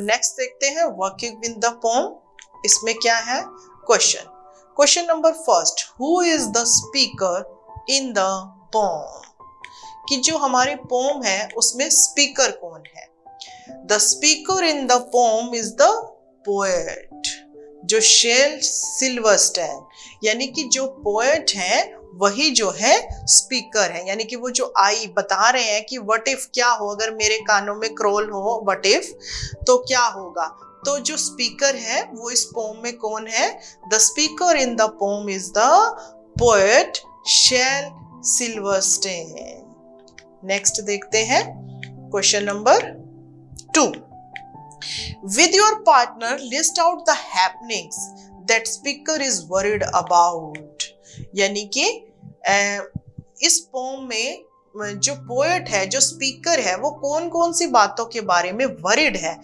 Next देखते हैं working with the pome. इसमें क्या है question number first, who is the speaker in the pome, कि जो हमारे पोम है उसमें स्पीकर कौन है। The speaker in the poem is the poet, जो शेल सिल्वरस्टैन, यानी कि जो पोएट है वही जो है स्पीकर है। यानी कि वो जो आई बता रहे हैं कि व्हाट इफ, क्या हो अगर मेरे कानों में क्रॉल हो, व्हाट इफ, तो क्या होगा। तो जो स्पीकर है वो इस पोम में कौन है। The speaker in the poem is the poet Shel Silverstein. Next देखते हैं question number 2, with your partner list out the happenings that speaker is worried about। यानी कि इस पोम में जो पोएट है, जो स्पीकर है, वो कौन कौन सी बातों के बारे में वरिड है,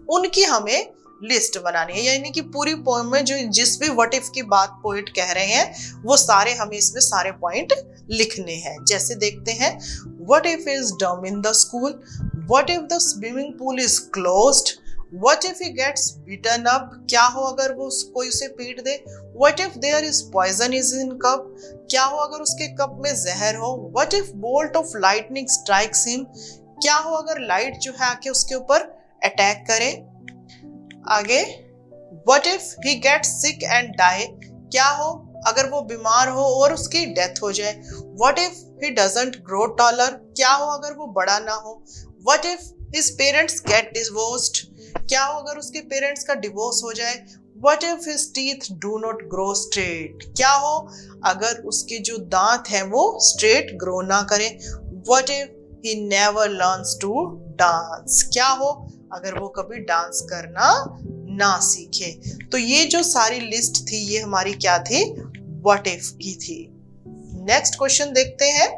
उनकी हमें लिस्ट बनानी है। यानी कि पूरी पोएम में जो जिस भी व्हाट इफ की बात पोएट कह रहे हैं वो सारे हमें इसमें सारे पॉइंट लिखने हैं। जैसे देखते हैं, what if is dumb in the school, what if the swimming pool is closed, What if he gets beaten up, क्या हो अगर वो कोई उसे पीट दे। What if there is poison is in cup, क्या हो अगर उसके कप में जहर हो। What if bolt of lightning strikes him, क्या हो अगर लाइट जो है आके उसके ऊपर अटैक करे। आगे, What if he gets sick and die, क्या हो अगर वो बीमार हो और उसकी डेथ हो जाए। What if he doesn't grow taller, क्या हो अगर वो बड़ा ना हो। What if his parents get divorced, क्या हो अगर उसके पेरेंट्स का डिवोर्स हो जाए। What if his teeth do not grow straight, क्या हो अगर उसके जो दांत हैं वो स्ट्रेट ग्रो ना करें। What if he never learns to dance, क्या हो अगर वो कभी डांस करना ना सीखे। तो ये जो सारी लिस्ट थी ये हमारी क्या थी, what if की थी। नेक्स्ट क्वेश्चन देखते हैं,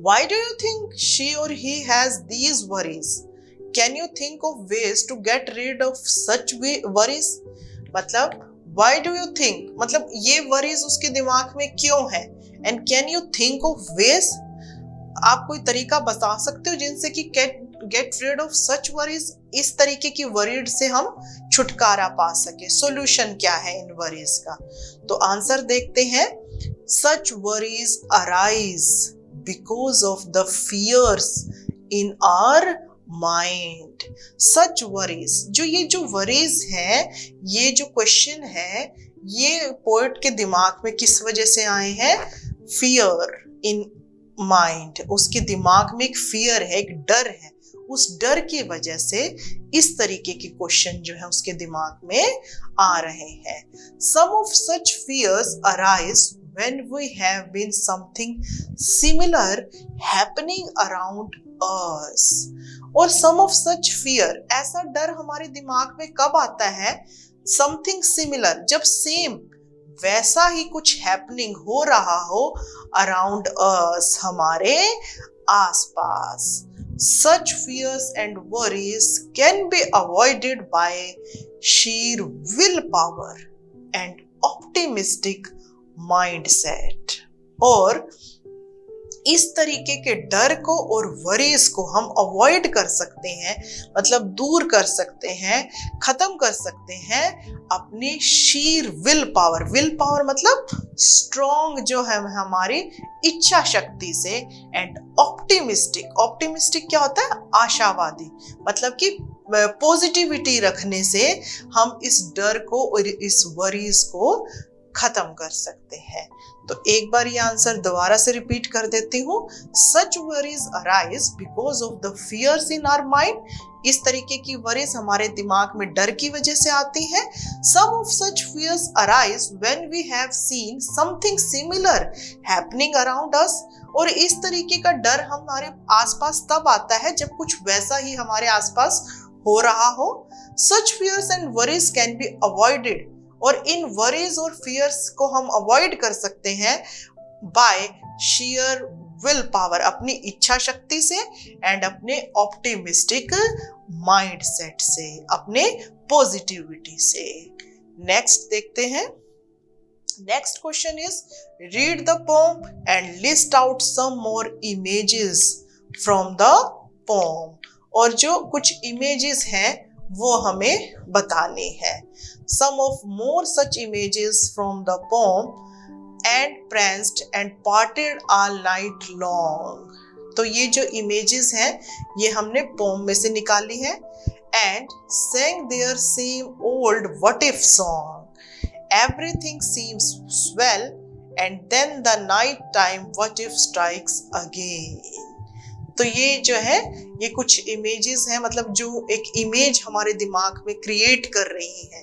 Why do you think she or he has these worries? Can you think of ways to get rid of such worries? मतलब why do you think, मतलब ये worries उसके दिमाग में क्यों है। And can you think of ways, आप कोई तरीका बता सकते हो जिनसे कि get rid of such worries, इस तरीके की worries से हम छुटकारा पा सके। Solution क्या है इन worries का, तो आंसर देखते हैं। Such worries arise because of the fears in our mind. Such worries, जो ये जो वरीज है, ये जो क्वेश्चन है, ये पोएट के दिमाग में किस वजह से आए हैं। फियर इन माइंड, उसके दिमाग में एक फियर है, एक डर है, उस डर की वजह से इस तरीके के क्वेश्चन जो है उसके दिमाग में आ रहे हैं। Some of such fears arise when we have been something similar happening around us, और some of such fear, ऐसा डर हमारे दिमाग में कब आता है, something similar, जब सेम वैसा ही कुछ हैपनिंग हो रहा हो around us, हमारे आसपास। Such fears and worries can be avoided by sheer willpower and optimistic mindset, और इस तरीके के डर को और वरीज को हम अवॉइड कर सकते हैं, मतलब दूर कर सकते हैं, खत्म कर सकते हैं अपनी शीर विल पावर। विल पावर मतलब स्ट्रॉन्ग जो है हमारी इच्छा शक्ति से। एंड ऑप्टिमिस्टिक, ऑप्टिमिस्टिक क्या होता है, आशावादी, मतलब कि पॉजिटिविटी रखने से हम इस डर को और इस वरीज को खत्म कर सकते हैं। तो एक बार ये आंसर दोबारा से रिपीट कर देती हूँ। Such worries arise because of the fears in our mind, इस तरीके की वरीज हमारे दिमाग में डर की वजह से आती है। Some of such fears arise when we have seen something similar happening around us, और इस तरीके का डर हमारे आसपास तब आता है जब कुछ वैसा ही हमारे आसपास हो रहा हो। Such fears and worries can be avoided, और इन वरीज और फियर्स को हम अवॉइड कर सकते हैं बाय शेयर विल पावर, अपनी इच्छा शक्ति से, एंड अपने ऑप्टिमिस्टिक माइंडसेट से, अपने पॉजिटिविटी से। नेक्स्ट देखते हैं। Next question is, read the poem and list out some more images from the poem, और जो कुछ इमेजेस हैं वो हमें बतानी है। Some of more such images from the poem and pranced and parted all night long। तो ये जो इमेजेस हैं ये हमने पोम में से निकाली है। and sang their same old what if song, everything seems swell and then the night time what if strikes again। तो ये जो है ये कुछ इमेजेस हैं, मतलब जो एक इमेज हमारे दिमाग में क्रिएट कर रही है,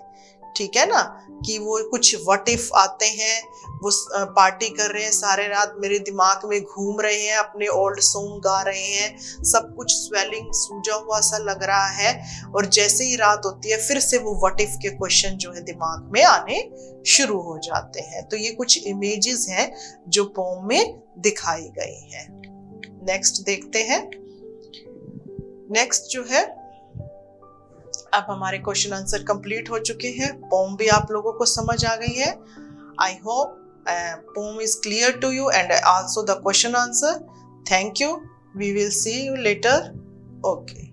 ठीक है ना, कि वो कुछ व्हाट इफ आते हैं, वो पार्टी कर रहे हैं, सारे रात मेरे दिमाग में घूम रहे हैं, अपने ओल्ड सॉन्ग गा रहे हैं, सब कुछ स्वेलिंग सूजा हुआ सा लग रहा है, और जैसे ही रात होती है फिर से वो व्हाट इफ के क्वेश्चन जो है दिमाग में आने शुरू हो जाते हैं। तो ये कुछ इमेजेस हैं जो पोम में दिखाई गई हैं। नेक्स्ट देखते हैं। नेक्स्ट जो है, अब हमारे क्वेश्चन आंसर कंप्लीट हो चुके हैं, पोम भी आप लोगों को समझ आ गई है। I hope poem is clear to you and also the question answer. Thank you. We will see you later. Okay.